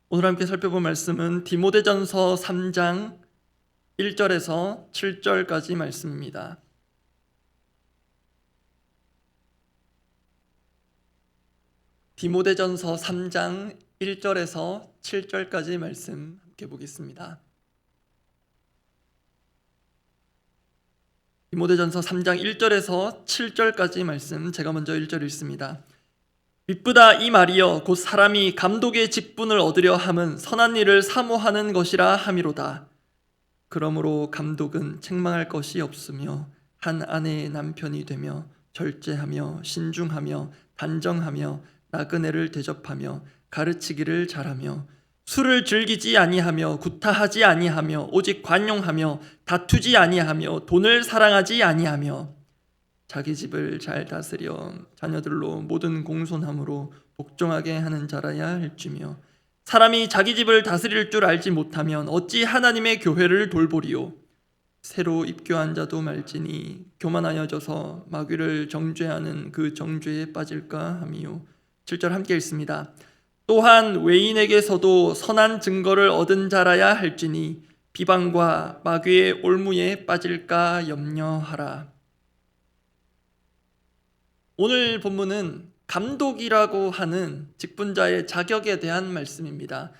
오늘 함께 살펴볼 말씀은 디모데전서 3장 1절에서 7절까지 말씀입니다. 디모데전서 3장 1절에서 7절까지 말씀 함께 보겠습니다. 디모데전서 3장 1절에서 7절까지 말씀, 제가 먼저 1절 읽습니다. 미쁘다 이 말이여 곧 사람이 감독의 직분을 얻으려 함은 선한 일을 사모하는 것이라 함이로다. 그러므로 감독은 책망할 것이 없으며 한 아내의 남편이 되며 절제하며 신중하며 단정하며 나그네를 대접하며 가르치기를 잘하며 술을 즐기지 아니하며 구타하지 아니하며 오직 관용하며 다투지 아니하며 돈을 사랑하지 아니하며 자기 집을 잘 다스려 자녀들로 모든 공손함으로 복종하게 하는 자라야 할지며 사람이 자기 집을 다스릴 줄 알지 못하면 어찌 하나님의 교회를 돌보리요. 새로 입교한 자도 말지니 교만하여져서 마귀를 정죄하는 그 정죄에 빠질까 함이요. 7절 함께 읽습니다. 또한 외인에게서도 선한 증거를 얻은 자라야 할지니 비방과 마귀의 올무에 빠질까 염려하라. 오늘 본문은 감독이라고 하는 직분자의 자격에 대한 말씀입니다.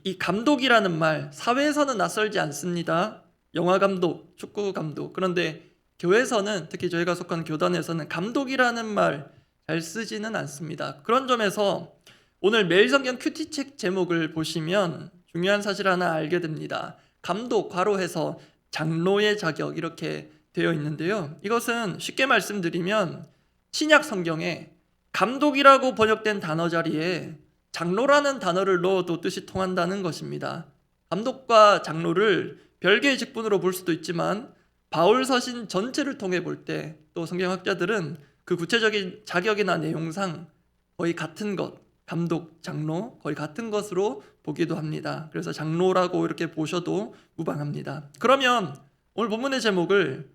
이 감독이라는 말, 사회에서는 낯설지 않습니다. 영화 감독, 축구 감독. 그런데 교회에서는, 특히 저희가 속한 교단에서는 감독이라는 말 잘 쓰지는 않습니다. 그런 점에서 오늘 매일성경 큐티책 제목을 보시면 중요한 사실 하나 알게 됩니다. 감독, 괄호해서 장로의 자격 이렇게 되어 있는데요. 이것은 쉽게 말씀드리면 신약 성경에 감독이라고 번역된 단어 자리에 장로라는 단어를 넣어도 뜻이 통한다는 것입니다. 감독과 장로를 별개의 직분으로 볼 수도 있지만 바울 서신 전체를 통해 볼 때 또 성경학자들은 그 구체적인 자격이나 내용상 거의 같은 것, 감독, 장로 거의 같은 것으로 보기도 합니다. 그래서 장로라고 이렇게 보셔도 무방합니다. 그러면 오늘 본문의 제목을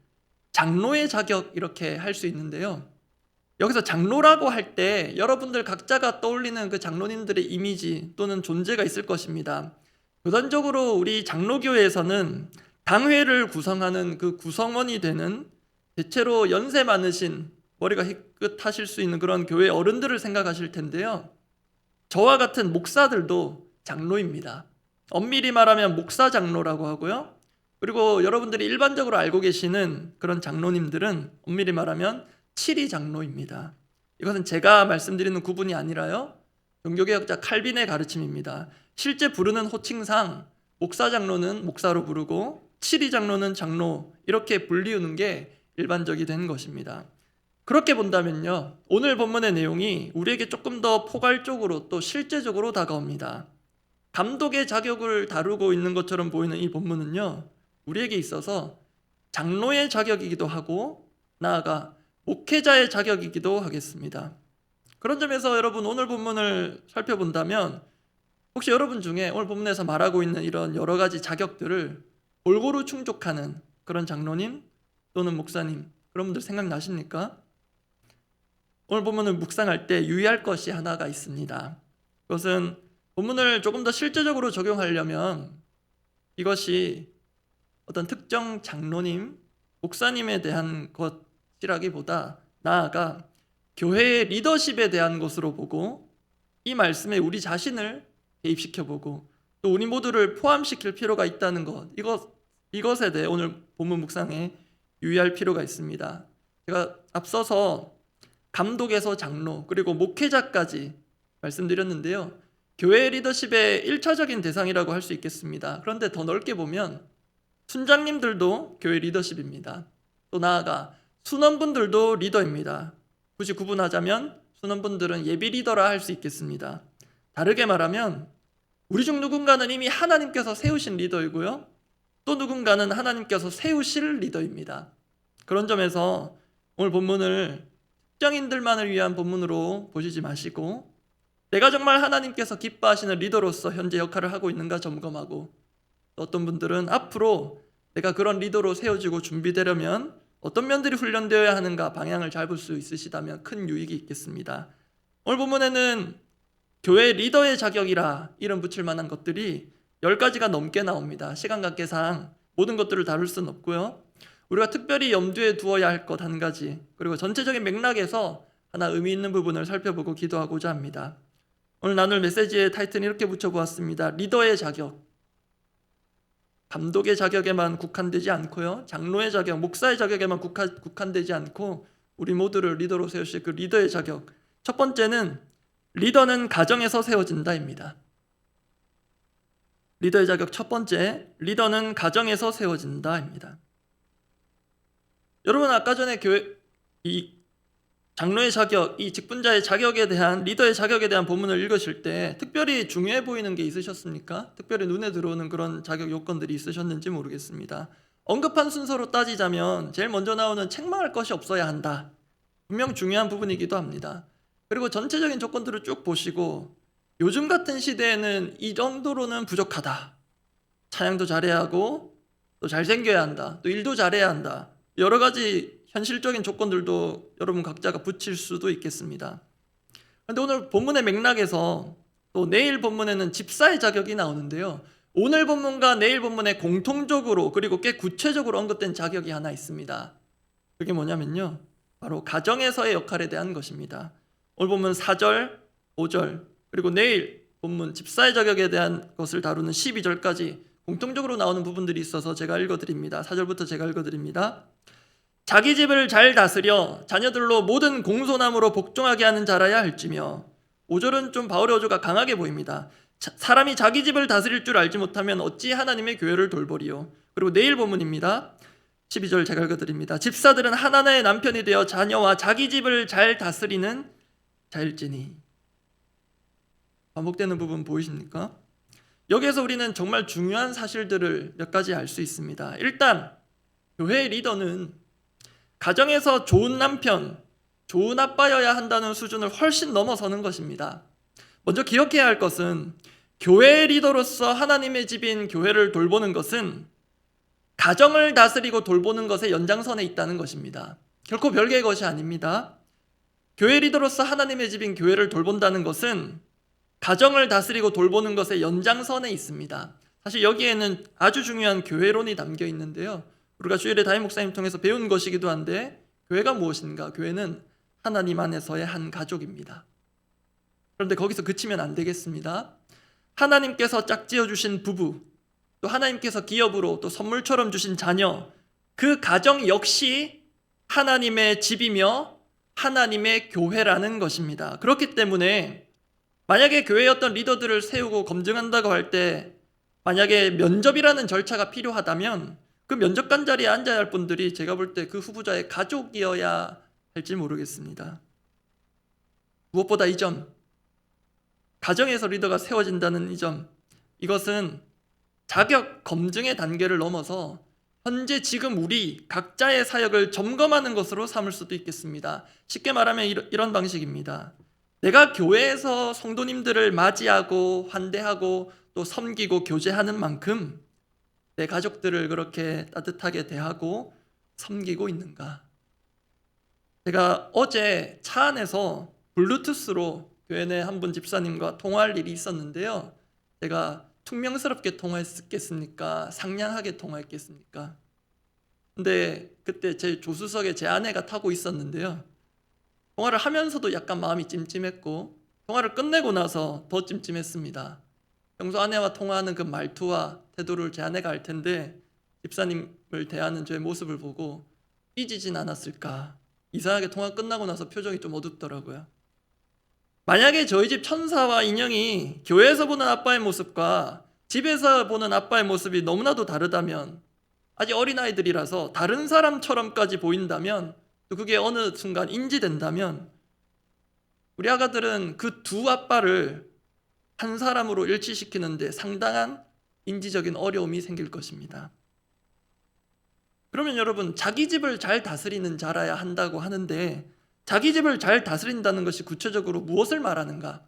장로의 자격 이렇게 할 수 있는데요. 여기서 장로라고 할 때 여러분들 각자가 떠올리는 그 장로님들의 이미지 또는 존재가 있을 것입니다. 교단적으로 우리 장로교회에서는 당회를 구성하는 그 구성원이 되는 대체로 연세 많으신 머리가 희끗하실 수 있는 그런 교회 어른들을 생각하실 텐데요. 저와 같은 목사들도 장로입니다. 엄밀히 말하면 목사 장로라고 하고요. 그리고 여러분들이 일반적으로 알고 계시는 그런 장로님들은 엄밀히 말하면 칠이 장로입니다. 이것은 제가 말씀드리는 구분이 아니라요. 종교개혁자 칼빈의 가르침입니다. 실제 부르는 호칭상 목사 장로는 목사로 부르고 칠이 장로는 장로 이렇게 불리우는 게 일반적이 된 것입니다. 그렇게 본다면요. 오늘 본문의 내용이 우리에게 조금 더 포괄적으로 또 실제적으로 다가옵니다. 감독의 자격을 다루고 있는 것처럼 보이는 이 본문은요. 우리에게 있어서 장로의 자격이기도 하고 나아가 목회자의 자격이기도 하겠습니다. 그런 점에서 여러분 오늘 본문을 살펴본다면 혹시 여러분 중에 오늘 본문에서 말하고 있는 이런 여러 가지 자격들을 골고루 충족하는 그런 장로님 또는 목사님 그런 분들 생각나십니까? 오늘 본문을 묵상할 때 유의할 것이 하나가 있습니다. 그것은 본문을 조금 더 실제적으로 적용하려면 이것이 어떤 특정 장로님, 목사님에 대한 것이라기보다 나아가 교회의 리더십에 대한 것으로 보고 이 말씀에 우리 자신을 대입시켜보고 또 우리 모두를 포함시킬 필요가 있다는 것, 이것에 대해 오늘 본문 묵상에 유의할 필요가 있습니다. 제가 앞서서 감독에서 장로 그리고 목회자까지 말씀드렸는데요. 교회 리더십의 1차적인 대상이라고 할 수 있겠습니다. 그런데 더 넓게 보면 순장님들도 교회 리더십입니다. 또 나아가 순원분들도 리더입니다. 굳이 구분하자면 순원분들은 예비 리더라 할 수 있겠습니다. 다르게 말하면 우리 중 누군가는 이미 하나님께서 세우신 리더이고요. 또 누군가는 하나님께서 세우실 리더입니다. 그런 점에서 오늘 본문을 특정인들만을 위한 본문으로 보시지 마시고 내가 정말 하나님께서 기뻐하시는 리더로서 현재 역할을 하고 있는가 점검하고 또 어떤 분들은 앞으로 내가 그런 리더로 세워지고 준비되려면 어떤 면들이 훈련되어야 하는가 방향을 잡을 수 있으시다면 큰 유익이 있겠습니다. 오늘 본문에는 교회 리더의 자격이라 이름 붙일 만한 것들이 10가지가 넘게 나옵니다. 시간 관계상 모든 것들을 다룰 수는 없고요. 우리가 특별히 염두에 두어야 할 것 한 가지, 그리고 전체적인 맥락에서 하나 의미 있는 부분을 살펴보고 기도하고자 합니다. 오늘 나눌 메시지의 타이틀은 이렇게 붙여보았습니다. 리더의 자격. 감독의 자격에만 국한되지 않고요, 장로의 자격, 목사의 자격에만 국한되지 않고 우리 모두를 리더로 세우실 그 리더의 자격. 첫 번째는 리더는 가정에서 세워진다입니다. 리더의 자격 첫 번째, 리더는 가정에서 세워진다입니다. 여러분, 아까 전에 이 장로의 자격, 이 직분자의 자격에 대한, 리더의 자격에 대한 본문을 읽으실 때 특별히 중요해 보이는 게 있으셨습니까? 특별히 눈에 들어오는 그런 자격 요건들이 있으셨는지 모르겠습니다. 언급한 순서로 따지자면 제일 먼저 나오는 책망할 것이 없어야 한다. 분명 중요한 부분이기도 합니다. 그리고 전체적인 조건들을 쭉 보시고 요즘 같은 시대에는 이 정도로는 부족하다. 찬양도 잘해야 하고 또 잘생겨야 한다. 또 일도 잘해야 한다. 여러 가지 현실적인 조건들도 여러분 각자가 붙일 수도 있겠습니다. 그런데 오늘 본문의 맥락에서 또 내일 본문에는 집사의 자격이 나오는데요. 오늘 본문과 내일 본문에 공통적으로 그리고 꽤 구체적으로 언급된 자격이 하나 있습니다. 그게 뭐냐면요, 바로 가정에서의 역할에 대한 것입니다. 오늘 본문 4절, 5절 그리고 내일 본문 집사의 자격에 대한 것을 다루는 12절까지 공통적으로 나오는 부분들이 있어서 제가 읽어드립니다. 4절부터 제가 읽어드립니다. 자기 집을 잘 다스려 자녀들로 모든 공손함으로 복종하게 하는 자라야 할지며. 5절은 좀 바울의 어조가 강하게 보입니다. 사람이 자기 집을 다스릴 줄 알지 못하면 어찌 하나님의 교회를 돌보리요. 그리고 내일 본문입니다. 12절 제가 읽어드립니다. 집사들은 하나님의 남편이 되어 자녀와 자기 집을 잘 다스리는 자일지니. 반복되는 부분 보이십니까? 여기에서 우리는 정말 중요한 사실들을 몇 가지 알 수 있습니다. 일단 교회의 리더는 가정에서 좋은 남편, 좋은 아빠여야 한다는 수준을 훨씬 넘어서는 것입니다. 먼저 기억해야 할 것은 교회의 리더로서 하나님의 집인 교회를 돌보는 것은 가정을 다스리고 돌보는 것의 연장선에 있다는 것입니다. 결코 별개의 것이 아닙니다. 교회 리더로서 하나님의 집인 교회를 돌본다는 것은 가정을 다스리고 돌보는 것의 연장선에 있습니다. 사실 여기에는 아주 중요한 교회론이 담겨 있는데요. 우리가 주일에 담임 목사님 통해서 배운 것이기도 한데, 교회가 무엇인가? 교회는 하나님 안에서의 한 가족입니다. 그런데 거기서 그치면 안 되겠습니다. 하나님께서 짝지어 주신 부부, 또 하나님께서 기업으로 또 선물처럼 주신 자녀, 그 가정 역시 하나님의 집이며 하나님의 교회라는 것입니다. 그렇기 때문에 만약에 교회의 어떤 리더들을 세우고 검증한다고 할 때 만약에 면접이라는 절차가 필요하다면 그 면접관 자리에 앉아야 할 분들이 제가 볼 때 그 후보자의 가족이어야 할지 모르겠습니다. 무엇보다 이 점, 가정에서 리더가 세워진다는 이 점, 이것은 자격 검증의 단계를 넘어서 현재 지금 우리 각자의 사역을 점검하는 것으로 삼을 수도 있겠습니다. 쉽게 말하면 이런 방식입니다. 내가 교회에서 성도님들을 맞이하고 환대하고 또 섬기고 교제하는 만큼 내 가족들을 그렇게 따뜻하게 대하고 섬기고 있는가? 제가 어제 차 안에서 블루투스로 교회 내 한 분 집사님과 통화할 일이 있었는데요. 제가 퉁명스럽게 통화했겠습니까? 상냥하게 통화했겠습니까? 근데 그때 제 조수석에 제 아내가 타고 있었는데요. 통화를 하면서도 약간 마음이 찜찜했고 통화를 끝내고 나서 더 찜찜했습니다. 평소 아내와 통화하는 그 말투와 태도를 제 아내가 알 텐데 집사님을 대하는 저의 모습을 보고 삐지진 않았을까? 이상하게 통화 끝나고 나서 표정이 좀 어둡더라고요. 만약에 저희 집 천사와 인형이 교회에서 보는 아빠의 모습과 집에서 보는 아빠의 모습이 너무나도 다르다면, 아직 어린아이들이라서 다른 사람처럼까지 보인다면, 또 그게 어느 순간 인지된다면 우리 아가들은 그 두 아빠를 한 사람으로 일치시키는데 상당한 인지적인 어려움이 생길 것입니다. 그러면 여러분, 자기 집을 잘 다스리는 자라야 한다고 하는데 자기 집을 잘 다스린다는 것이 구체적으로 무엇을 말하는가?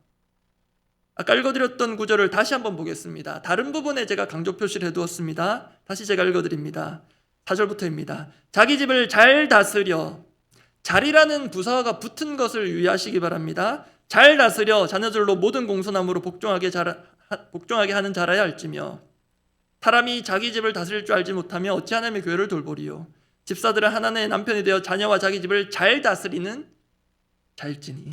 아까 읽어드렸던 구절을 다시 한번 보겠습니다. 다른 부분에 제가 강조 표시를 해두었습니다. 다시 제가 읽어드립니다. 4절부터입니다. 자기 집을 잘 다스려. 자리라는 부사어가 붙은 것을 유의하시기 바랍니다. 잘 다스려 자녀들로 모든 공손함으로 복종하게 하는 자라야 할지며 사람이 자기 집을 다스릴 줄 알지 못하며 어찌 하나님의 교회를 돌보리요. 집사들은 하나님의 남편이 되어 자녀와 자기 집을 잘 다스리는 자일지니.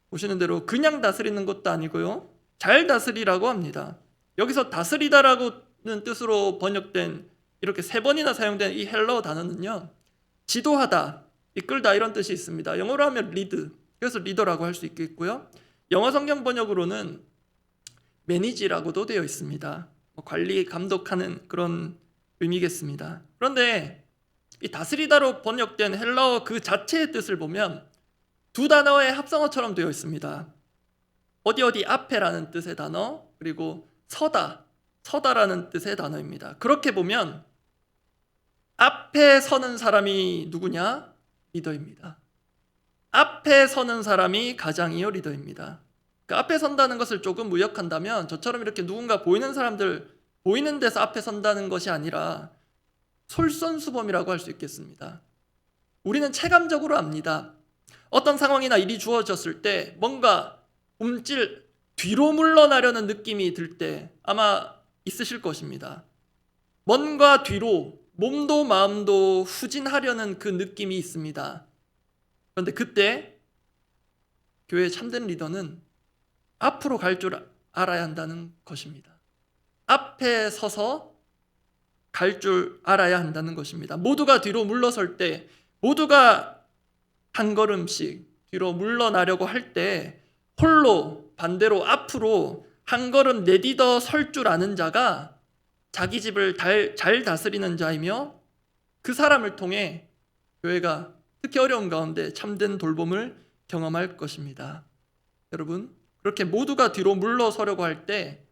보시는 대로 그냥 다스리는 것도 아니고요, 잘 다스리라고 합니다. 여기서 다스리다라고는 뜻으로 번역된, 이렇게 3번이나 사용된 이 헬라어 단어는요, 지도하다, 이끌다 이런 뜻이 있습니다. 영어로 하면 리드, 그래서 리더라고 할 수 있겠고요, 영어 성경 번역으로는 매니지라고도 되어 있습니다. 관리, 감독하는 그런 의미겠습니다. 그런데 이 다스리다로 번역된 헬라어 그 자체의 뜻을 보면 두 단어의 합성어처럼 되어 있습니다. 어디 앞에라는 뜻의 단어, 그리고 서다라는 뜻의 단어입니다. 그렇게 보면 앞에 서는 사람이 누구냐? 리더입니다. 앞에 서는 사람이 가장이요 리더입니다. 그 앞에 선다는 것을 조금 무역한다면 저처럼 이렇게 누군가 보이는 사람들, 보이는 데서 앞에 선다는 것이 아니라 솔선수범이라고 할 수 있겠습니다. 우리는 체감적으로 압니다. 어떤 상황이나 일이 주어졌을 때 뭔가 뒤로 물러나려는 느낌이 들 때 아마 있으실 것입니다. 뭔가 뒤로 몸도 마음도 후진하려는 그 느낌이 있습니다. 그런데 그때 교회의 참된 리더는 앞으로 갈 줄 알아야 한다는 것입니다. 앞에 서서 갈 줄 알아야 한다는 것입니다. 모두가 뒤로 물러설 때, 모두가 한 걸음씩 뒤로 물러나려고 할 때 홀로 반대로 앞으로 한 걸음 내딛어 설 줄 아는 자가 자기 집을 잘 다스리는 자이며, 그 사람을 통해 교회가 특히 어려운 가운데 참된 돌봄을 경험할 것입니다. 여러분, 그렇게 모두가 뒤로 물러서려고 할 때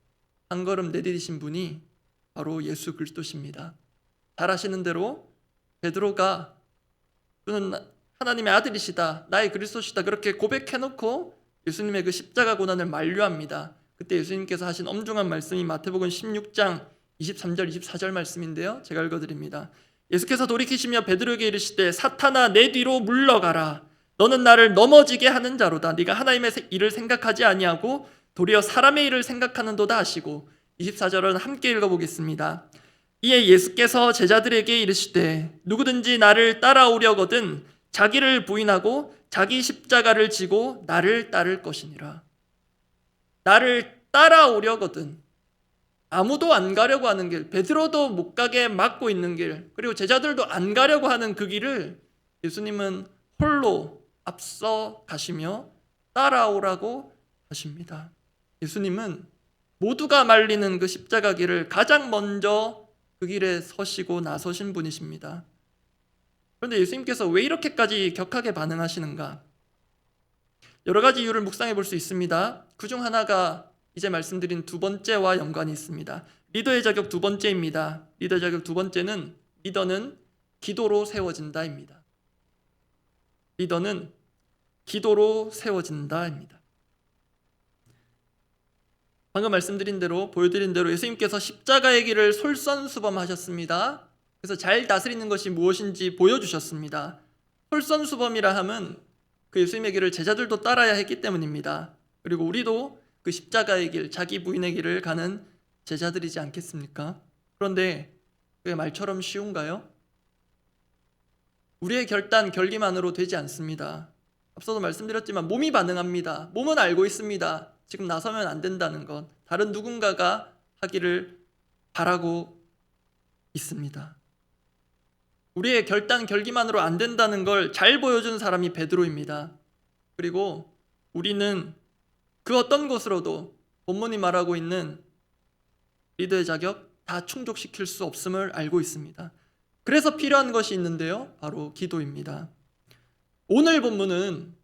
한 걸음 내디디신 분이 바로 예수 그리스도십니다. 잘 아시는 대로 베드로가 그는 하나님의 아들이시다, 나의 그리스도시다, 그렇게 고백해놓고 예수님의 그 십자가 고난을 만류합니다. 그때 예수님께서 하신 엄중한 말씀이 마태복음 16장 23절 24절 말씀인데요, 제가 읽어드립니다. 예수께서 돌이키시며 베드로에게 이르시되 사탄아 내 뒤로 물러가라. 너는 나를 넘어지게 하는 자로다. 네가 하나님의 일을 생각하지 아니하고 도리어 사람의 일을 생각하는도다 하시고, 24절은 함께 읽어보겠습니다. 이에 예수께서 제자들에게 이르시되 누구든지 나를 따라오려거든 자기를 부인하고 자기 십자가를 지고 나를 따를 것이니라. 나를 따라오려거든, 아무도 안 가려고 하는 길, 베드로도 못 가게 막고 있는 길, 그리고 제자들도 안 가려고 하는 그 길을 예수님은 홀로 앞서 가시며 따라오라고 하십니다. 예수님은 모두가 말리는 그 십자가 길을 가장 먼저 그 길에 서시고 나서신 분이십니다. 그런데 예수님께서 왜 이렇게까지 격하게 반응하시는가? 여러 가지 이유를 묵상해 볼 수 있습니다. 그중 하나가 이제 말씀드린 두 번째와 연관이 있습니다. 리더의 자격 두 번째입니다. 리더의 자격 두 번째는 리더는 기도로 세워진다입니다. 리더는 기도로 세워진다입니다. 방금 말씀드린 대로, 보여드린 대로 예수님께서 십자가의 길을 솔선수범하셨습니다. 그래서 잘 다스리는 것이 무엇인지 보여주셨습니다. 솔선수범이라 함은 그 예수님의 길을 제자들도 따라야 했기 때문입니다. 그리고 우리도 그 십자가의 길, 자기 부인의 길을 가는 제자들이지 않겠습니까? 그런데 그게 말처럼 쉬운가요? 우리의 결단, 결기만으로 되지 않습니다. 앞서도 말씀드렸지만 몸이 반응합니다. 몸은 알고 있습니다. 지금 나서면 안 된다는 것, 다른 누군가가 하기를 바라고 있습니다. 우리의 결단, 결기만으로 안 된다는 걸 잘 보여준 사람이 베드로입니다. 그리고 우리는 그 어떤 것으로도 본문이 말하고 있는 리더의 자격 다 충족시킬 수 없음을 알고 있습니다. 그래서 필요한 것이 있는데요, 바로 기도입니다. 오늘 본문은,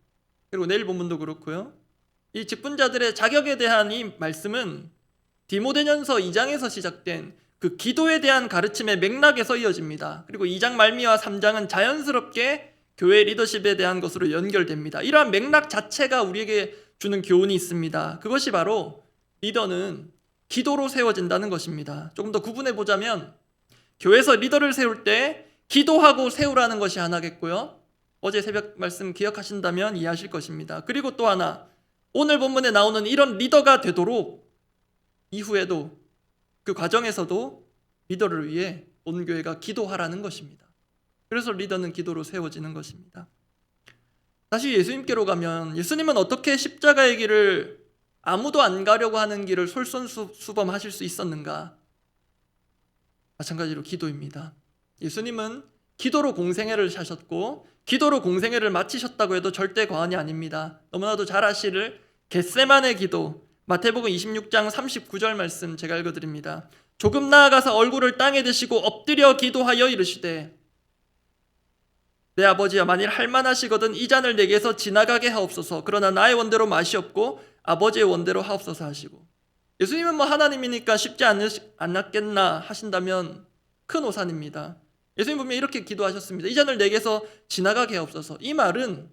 그리고 내일 본문도 그렇고요, 이 직분자들의 자격에 대한 이 말씀은 디모데전서 2장에서 시작된 그 기도에 대한 가르침의 맥락에서 이어집니다. 그리고 2장 말미와 3장은 자연스럽게 교회 리더십에 대한 것으로 연결됩니다. 이러한 맥락 자체가 우리에게 주는 교훈이 있습니다. 그것이 바로 리더는 기도로 세워진다는 것입니다. 조금 더 구분해 보자면 교회에서 리더를 세울 때 기도하고 세우라는 것이 하나겠고요, 어제 새벽 말씀 기억하신다면 이해하실 것입니다. 그리고 또 하나, 오늘 본문에 나오는 이런 리더가 되도록 이후에도 그 과정에서도 리더를 위해 온 교회가 기도하라는 것입니다. 그래서 리더는 기도로 세워지는 것입니다. 다시 예수님께로 가면 예수님은 어떻게 십자가의 길을 아무도 안 가려고 하는 길을 솔선수범하실 수 있었는가? 마찬가지로 기도입니다. 예수님은 기도로 공생애를 하셨고 기도로 공생애를 마치셨다고 해도 절대 과언이 아닙니다. 너무나도 잘 아시를 겟세마네 기도, 마태복음 26장 39절 말씀 제가 읽어드립니다. 조금 나아가서 얼굴을 땅에 대시고 엎드려 기도하여 이르시되 내 아버지여, 만일 할만하시거든 이 잔을 내게서 지나가게 하옵소서. 그러나 나의 원대로 마시옵고 아버지의 원대로 하옵소서 하시고, 예수님은 뭐 하나님이니까 쉽지 않았겠나 하신다면 큰 오산입니다. 예수님 분명히 이렇게 기도하셨습니다. 이 잔을 내게서 지나가게 하옵소서. 이 말은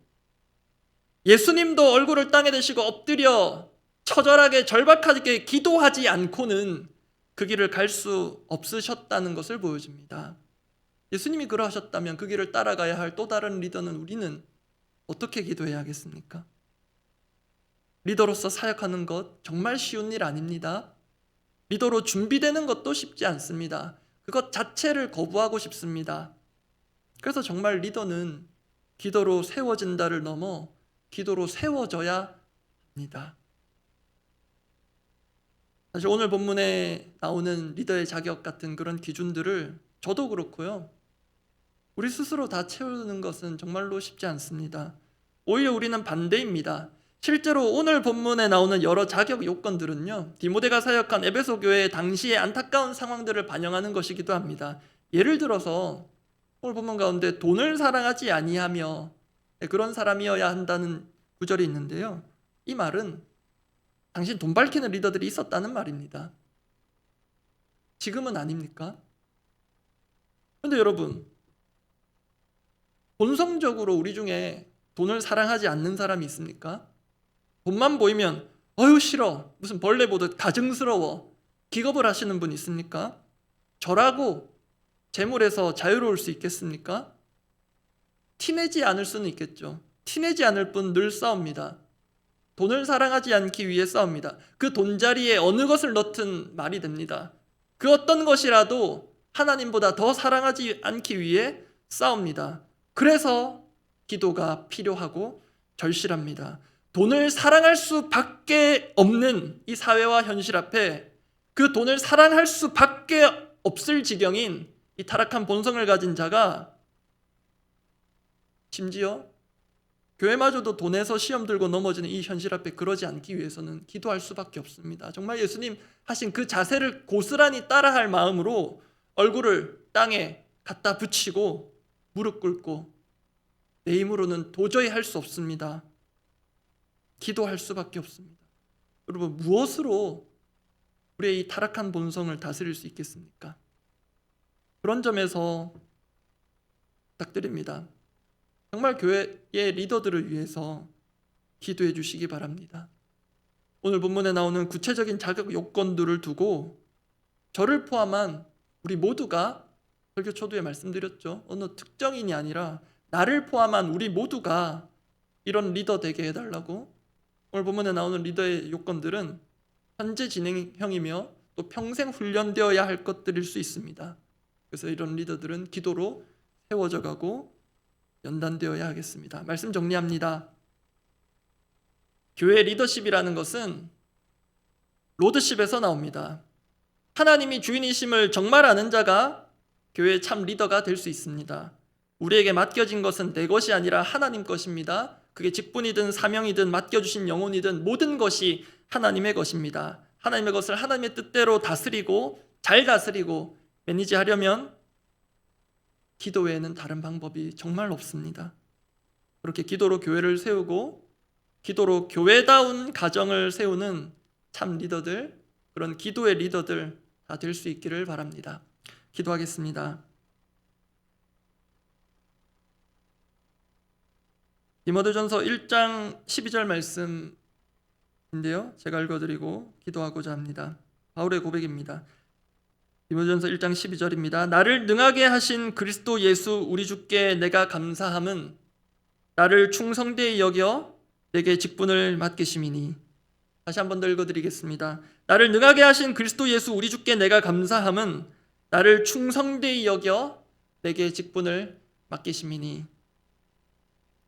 예수님도 얼굴을 땅에 대시고 엎드려 처절하게 절박하게 기도하지 않고는 그 길을 갈 수 없으셨다는 것을 보여줍니다. 예수님이 그러하셨다면 그 길을 따라가야 할 또 다른 리더는 우리는 어떻게 기도해야 하겠습니까? 리더로서 사역하는 것 정말 쉬운 일 아닙니다. 리더로 준비되는 것도 쉽지 않습니다. 그것 자체를 거부하고 싶습니다. 그래서 정말 리더는 기도로 세워진다를 넘어 기도로 세워져야 합니다. 사실 오늘 본문에 나오는 리더의 자격 같은 그런 기준들을 저도 그렇고요, 우리 스스로 다 채우는 것은 정말로 쉽지 않습니다. 오히려 우리는 반대입니다. 실제로 오늘 본문에 나오는 여러 자격 요건들은요, 디모데가 사역한 에베소 교회의 당시의 안타까운 상황들을 반영하는 것이기도 합니다. 예를 들어서 오늘 본문 가운데 돈을 사랑하지 아니하며 그런 사람이어야 한다는 구절이 있는데요, 이 말은 당신 돈 밝히는 리더들이 있었다는 말입니다. 지금은 아닙니까? 그런데 여러분, 본성적으로 우리 중에 돈을 사랑하지 않는 사람이 있습니까? 돈만 보이면 어휴 싫어, 무슨 벌레 보듯 가증스러워, 기겁을 하시는 분 있습니까? 저라고 재물에서 자유로울 수 있겠습니까? 티내지 않을 수는 있겠죠. 티내지 않을 뿐 늘 싸웁니다. 돈을 사랑하지 않기 위해 싸웁니다. 그 돈자리에 어느 것을 넣든 말이 됩니다. 그 어떤 것이라도 하나님보다 더 사랑하지 않기 위해 싸웁니다. 그래서 기도가 필요하고 절실합니다. 돈을 사랑할 수밖에 없는 이 사회와 현실 앞에 그 돈을 사랑할 수밖에 없을 지경인 이 타락한 본성을 가진 자가, 심지어 교회마저도 돈에서 시험 들고 넘어지는 이 현실 앞에 그러지 않기 위해서는 기도할 수밖에 없습니다. 정말 예수님 하신 그 자세를 고스란히 따라할 마음으로 얼굴을 땅에 갖다 붙이고 무릎 꿇고 내 힘으로는 도저히 할 수 없습니다. 기도할 수밖에 없습니다. 여러분, 무엇으로 우리의 이 타락한 본성을 다스릴 수 있겠습니까? 그런 점에서 부탁드립니다. 정말 교회의 리더들을 위해서 기도해 주시기 바랍니다. 오늘 본문에 나오는 구체적인 자격 요건들을 두고 저를 포함한 우리 모두가, 설교 초두에 말씀드렸죠, 어느 특정인이 아니라 나를 포함한 우리 모두가 이런 리더 되게 해달라고. 오늘 본문에 나오는 리더의 요건들은 현재 진행형이며 또 평생 훈련되어야 할 것들일 수 있습니다. 그래서 이런 리더들은 기도로 세워져 가고 연단되어야 하겠습니다. 말씀 정리합니다. 교회 리더십이라는 것은 로드십에서 나옵니다. 하나님이 주인이심을 정말 아는 자가 교회의 참 리더가 될 수 있습니다. 우리에게 맡겨진 것은 내 것이 아니라 하나님 것입니다. 그게 직분이든 사명이든 맡겨주신 영혼이든 모든 것이 하나님의 것입니다. 하나님의 것을 하나님의 뜻대로 다스리고 잘 다스리고 매니지하려면 기도 외에는 다른 방법이 정말 없습니다. 그렇게 기도로 교회를 세우고 기도로 교회다운 가정을 세우는 참 리더들, 그런 기도의 리더들 다 될 수 있기를 바랍니다. 기도하겠습니다. 디모데전서 1장 12절 말씀인데요, 제가 읽어드리고 기도하고자 합니다. 바울의 고백입니다. 디모데전서 1장 12절입니다. 나를 능하게 하신 그리스도 예수 우리 주께 내가 감사함은 나를 충성되이 여겨 내게 직분을 맡기심이니. 다시 한 번 더 읽어드리겠습니다. 나를 능하게 하신 그리스도 예수 우리 주께 내가 감사함은 나를 충성되이 여겨 내게 직분을 맡기심이니.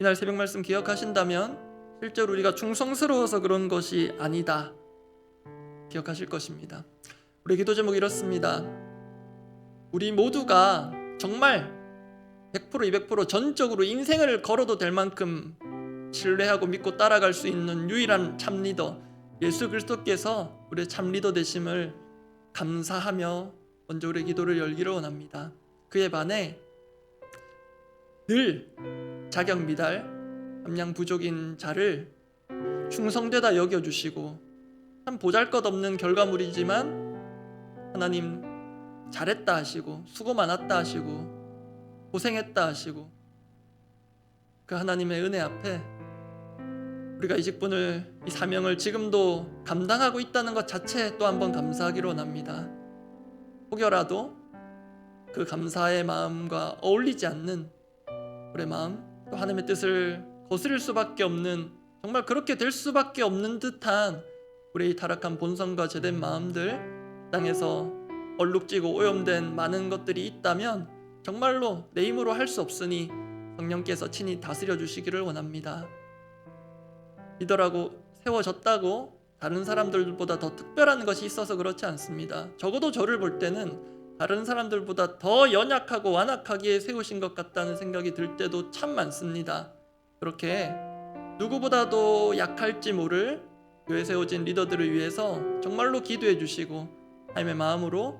이날 새벽 말씀 기억하신다면 실제로 우리가 충성스러워서 그런 것이 아니다 기억하실 것입니다. 우리 기도 제목 이렇습니다. 우리 모두가 정말 100% 200% 전적으로 인생을 걸어도 될 만큼 신뢰하고 믿고 따라갈 수 있는 유일한 참 리더 예수 그리스도께서 우리의 참 리더 되심을 감사하며 먼저 우리의 기도를 열기를 원합니다. 그에 반해 늘 자격 미달, 함량 부족인 자를 충성되다 여겨주시고 참 보잘것없는 결과물이지만 하나님 잘했다 하시고 수고 많았다 하시고 고생했다 하시고 그 하나님의 은혜 앞에 우리가 이 직분을 이 사명을 지금도 감당하고 있다는 것 자체에 또 한번 감사하기로 원합니다. 혹여라도 그 감사의 마음과 어울리지 않는 우리의 마음 또 하나님의 뜻을 거스릴 수밖에 없는 정말 그렇게 될 수밖에 없는 듯한 우리의 타락한 본성과 죄된 마음들 땅에서 얼룩지고 오염된 많은 것들이 있다면 정말로 내 힘으로 할 수 없으니 성령께서 친히 다스려 주시기를 원합니다. 리더라고 세워졌다고 다른 사람들보다 더 특별한 것이 있어서 그렇지 않습니다. 적어도 저를 볼 때는 다른 사람들보다 더 연약하고 완악하게 세우신 것 같다는 생각이 들 때도 참 많습니다. 그렇게 누구보다도 약할지 모를 교회 세워진 리더들을 위해서 정말로 기도해 주시고 하나님의 마음으로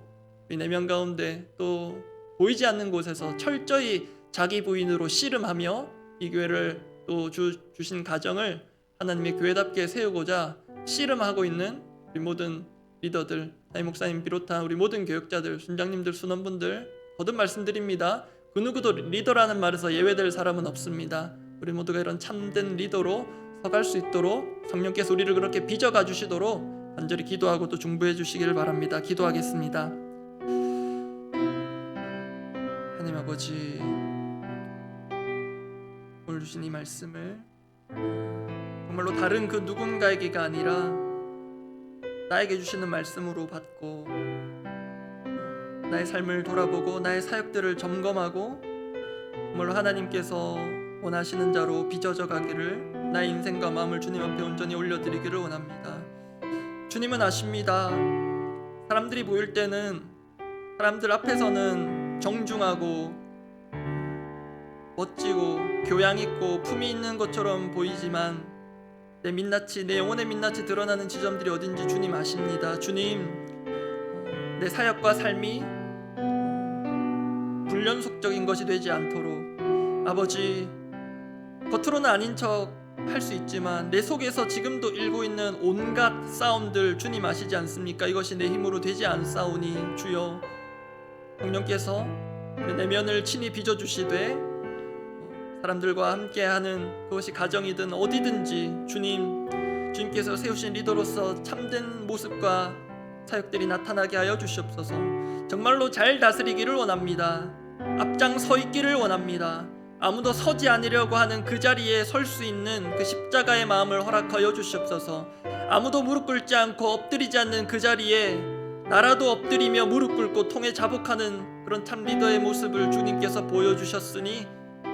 우리 내면 가운데 또 보이지 않는 곳에서 철저히 자기 부인으로 씨름하며 이 교회를 또 주신 가정을 하나님의 교회답게 세우고자 씨름하고 있는 우리 모든 리더들, 담임 목사님 비롯한 우리 모든 교역자들, 순장님들, 순원분들 거듭 말씀드립니다. 그 누구도 리더라는 말에서 예외될 사람은 없습니다. 우리 모두가 이런 참된 리더로 서갈 수 있도록 성령께서 우리를 그렇게 빚어가 주시도록 간절히 기도하고 또 중보해 주시기를 바랍니다. 기도하겠습니다. 하나님 아버지, 오늘 주신 이 말씀을 정말로 다른 그 누군가에게가 아니라 나에게 주시는 말씀으로 받고 나의 삶을 돌아보고 나의 사역들을 점검하고 정말로 하나님께서 원하시는 자로 빚어져 가기를 나의 인생과 마음을 주님 앞에 온전히 올려드리기를 원합니다. 주님은 아십니다. 사람들이 모일 때는 사람들 앞에서는 정중하고 멋지고 교양 있고 품위 있는 것처럼 보이지만 내 민낯이, 내 영혼의 민낯이 드러나는 지점들이 어딘지 주님 아십니다. 주님, 내 사역과 삶이 불연속적인 것이 되지 않도록 아버지, 겉으로는 아닌 척 할 수 있지만 내 속에서 지금도 일고 있는 온갖 싸움들 주님 아시지 않습니까? 이것이 내 힘으로 되지 않사오니 주여 성령께서 내 내면을 친히 빚어주시되 사람들과 함께하는 그것이 가정이든 어디든지 주님께서 세우신 리더로서 참된 모습과 사역들이 나타나게 하여 주시옵소서. 정말로 잘 다스리기를 원합니다. 앞장 서 있기를 원합니다. 아무도 서지 않으려고 하는 그 자리에 설 수 있는 그 십자가의 마음을 허락하여 주시옵소서. 아무도 무릎 꿇지 않고 엎드리지 않는 그 자리에 나라도 엎드리며 무릎 꿇고 통에 자복하는 그런 참 리더의 모습을 주님께서 보여주셨으니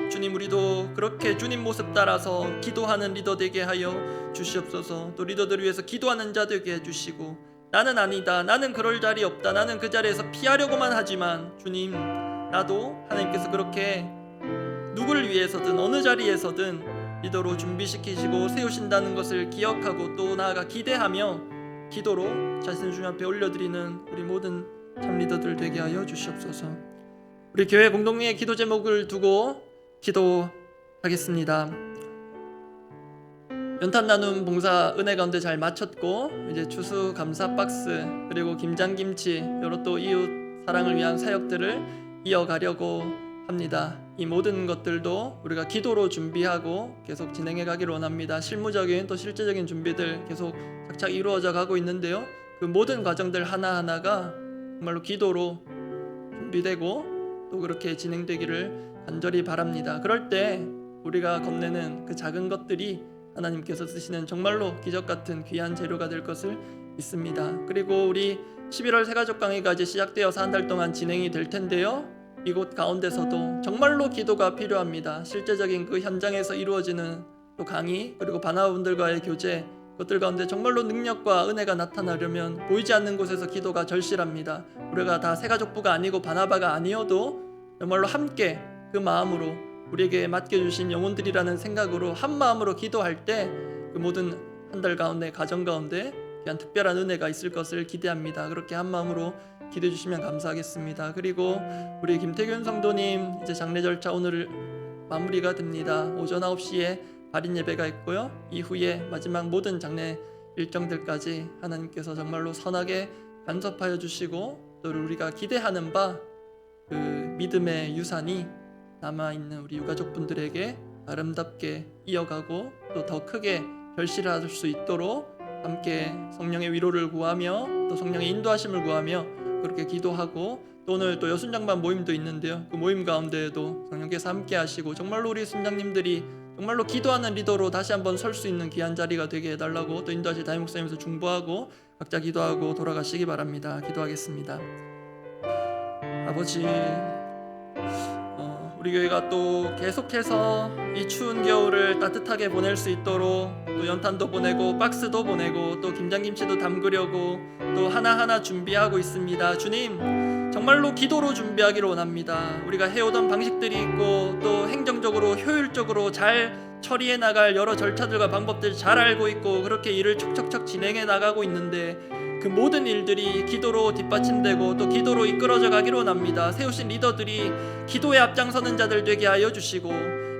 주님, 우리도 그렇게 주님 모습 따라서 기도하는 리더 되게 하여 주시옵소서. 또 리더들을 위해서 기도하는 자 되게 해주시고 나는 아니다, 나는 그럴 자리 없다, 나는 그 자리에서 피하려고만 하지만 주님, 나도 하나님께서 그렇게 누구를 위해서든 어느 자리에서든 리더로 준비시키시고 세우신다는 것을 기억하고 또 나아가 기대하며 기도로 자신을 주님 앞에 올려드리는 우리 모든 참 리더들 되게 하여 주시옵소서. 우리 교회 공동의 기도 제목을 두고 기도하겠습니다. 연탄 나눔 봉사 은혜 가운데 잘 마쳤고 이제 추수 감사 박스 그리고 김장김치 여러 또 이웃 사랑을 위한 사역들을 이어가려고 합니다. 이 모든 것들도 우리가 기도로 준비하고 계속 진행해 가기를 원합니다. 실무적인 또 실제적인 준비들 계속 착착 이루어져 가고 있는데요. 그 모든 과정들 하나하나가 정말로 기도로 준비되고 또 그렇게 진행되기를 간절히 바랍니다. 그럴 때 우리가 건네는 그 작은 것들이 하나님께서 쓰시는 정말로 기적같은 귀한 재료가 될 것을 믿습니다. 그리고 우리 11월 새가족 강의가 이제 시작되어서 한 달 동안 진행이 될 텐데요, 이곳 가운데서도 정말로 기도가 필요합니다. 실제적인 그 현장에서 이루어지는 또 강의, 그리고 바나바분들과의 교제, 그것들 가운데 정말로 능력과 은혜가 나타나려면 보이지 않는 곳에서 기도가 절실합니다. 우리가 다 새가족부가 아니고 바나바가 아니어도 정말로 함께 그 마음으로 우리에게 맡겨주신 영혼들이라는 생각으로 한 마음으로 기도할 때 그 모든 한 달 가운데 가정 가운데 귀한 특별한 은혜가 있을 것을 기대합니다. 그렇게 한 마음으로 기도해 주시면 감사하겠습니다. 그리고 우리 김태균 성도님 이제 장례 절차 오늘 마무리가 됩니다. 오전 9시에 발인 예배가 있고요, 이후에 마지막 모든 장례 일정들까지 하나님께서 정말로 선하게 간섭하여 주시고 또 우리가 기대하는 바 그 믿음의 유산이 남아있는 우리 유가족분들에게 아름답게 이어가고 또 더 크게 결실할 수 있도록 함께 성령의 위로를 구하며 또 성령의 인도하심을 구하며 그렇게 기도하고, 또 오늘 또 여순장반 모임도 있는데요, 그 모임 가운데에도 성령께서 함께 하시고 정말로 우리 순장님들이 정말로 기도하는 리더로 다시 한번 설 수 있는 귀한 자리가 되게 해달라고 또 인도하실 담임 목사님께서 중보하고 각자 기도하고 돌아가시기 바랍니다. 기도하겠습니다. 아버지, 우리 교회가 또 계속해서 이 추운 겨울을 따뜻하게 보낼 수 있도록 또 연탄도 보내고 박스도 보내고 또 김장김치도 담그려고 또 하나하나 준비하고 있습니다. 주님, 정말로 기도로 준비하기를 원합니다. 우리가 해오던 방식들이 있고 또 행정적으로 효율적으로 잘 처리해 나갈 여러 절차들과 방법들 잘 알고 있고 그렇게 일을 척척척 진행해 나가고 있는데 그 모든 일들이 기도로 뒷받침되고 또 기도로 이끌어져 가기를 원합니다. 세우신 리더들이 기도에 앞장서는 자들 되게 하여 주시고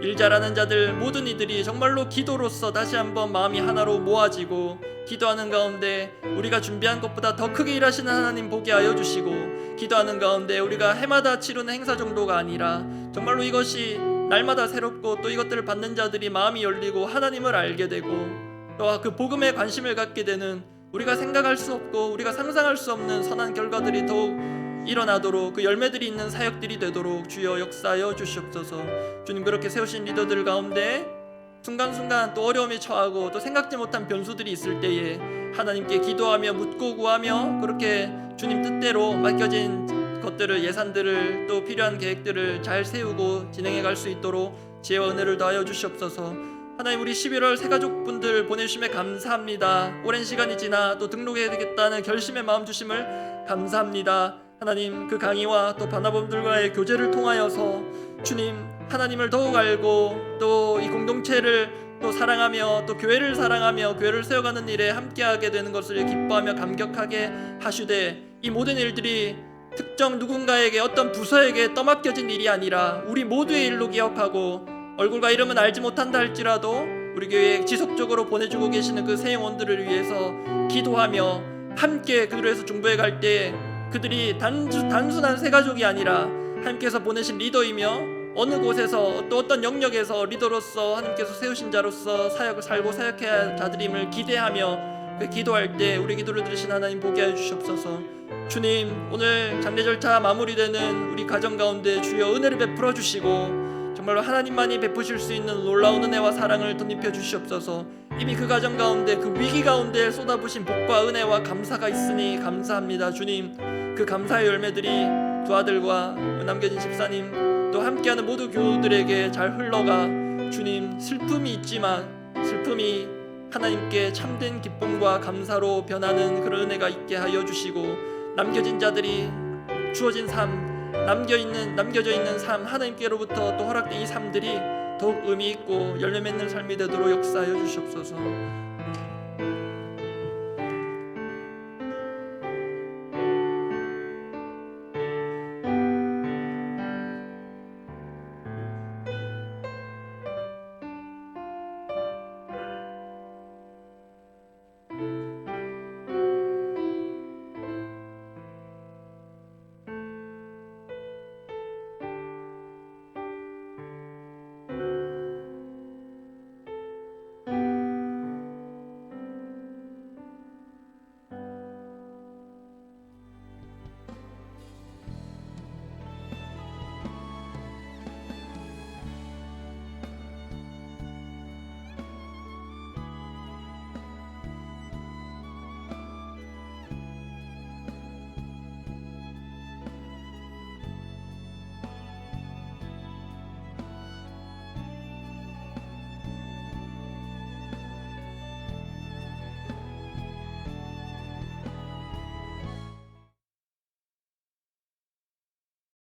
일 잘하는 자들 모든 이들이 정말로 기도로서 다시 한번 마음이 하나로 모아지고 기도하는 가운데 우리가 준비한 것보다 더 크게 일하시는 하나님 보게 하여 주시고, 기도하는 가운데 우리가 해마다 치르는 행사 정도가 아니라 정말로 이것이 날마다 새롭고 또 이것들을 받는 자들이 마음이 열리고 하나님을 알게 되고 또 그 복음에 관심을 갖게 되는, 우리가 생각할 수 없고 우리가 상상할 수 없는 선한 결과들이 더욱 일어나도록 그 열매들이 있는 사역들이 되도록 주여 역사하여 주시옵소서. 주님, 그렇게 세우신 리더들 가운데 순간순간 또 어려움에 처하고 또 생각지 못한 변수들이 있을 때에 하나님께 기도하며 묻고 구하며 그렇게 주님 뜻대로 맡겨진 것들을, 예산들을 또 필요한 계획들을 잘 세우고 진행해 갈 수 있도록 지혜와 은혜를 더하여 주시옵소서. 하나님, 우리 11월 새가족분들 보내주심에 감사합니다. 오랜 시간이 지나 또 등록해야 되겠다는 결심의 마음 주심을 감사합니다. 하나님, 그 강의와 또 바나바분들과의 교제를 통하여서 주님 하나님을 더욱 알고 또 이 공동체를 또 사랑하며 또 교회를 사랑하며 교회를 세워가는 일에 함께하게 되는 것을 기뻐하며 감격하게 하시되, 이 모든 일들이 특정 누군가에게 어떤 부서에게 떠맡겨진 일이 아니라 우리 모두의 일로 기억하고 얼굴과 이름은 알지 못한다 할지라도 우리 교회에 지속적으로 보내주고 계시는 그 새 영혼들을 위해서 기도하며 함께 그들에서 중보해 갈 때 그들이 단순한 새가족이 아니라 하나님께서 보내신 리더이며 어느 곳에서 또 어떤 영역에서 리더로서 하나님께서 세우신 자로서 사역을 살고 사역해야 할 자들임을 기대하며 그 기도할 때 우리 기도를 들으신 하나님 보게 하여 주시옵소서. 주님, 오늘 장례 절차 마무리되는 우리 가정 가운데 주여 은혜를 베풀어 주시고 정말로 하나님만이 베푸실 수 있는 놀라운 은혜와 사랑을 덧입혀 주시옵소서. 이미 그 가정 가운데 그 위기 가운데 쏟아부신 복과 은혜와 감사가 있으니 감사합니다. 주님, 그 감사의 열매들이 두 아들과 남겨진 집사님 또 함께하는 모두 교우들에게 잘 흘러가 주님, 슬픔이 있지만 슬픔이 하나님께 참된 기쁨과 감사로 변하는 그런 은혜가 있게 하여 주시고, 남겨진 자들이 주어진 삶, 남겨져 있는 삶, 하나님께로부터 또 허락된 이 삶들이 더욱 의미 있고 열매 맺는 삶이 되도록 역사하여 주시옵소서.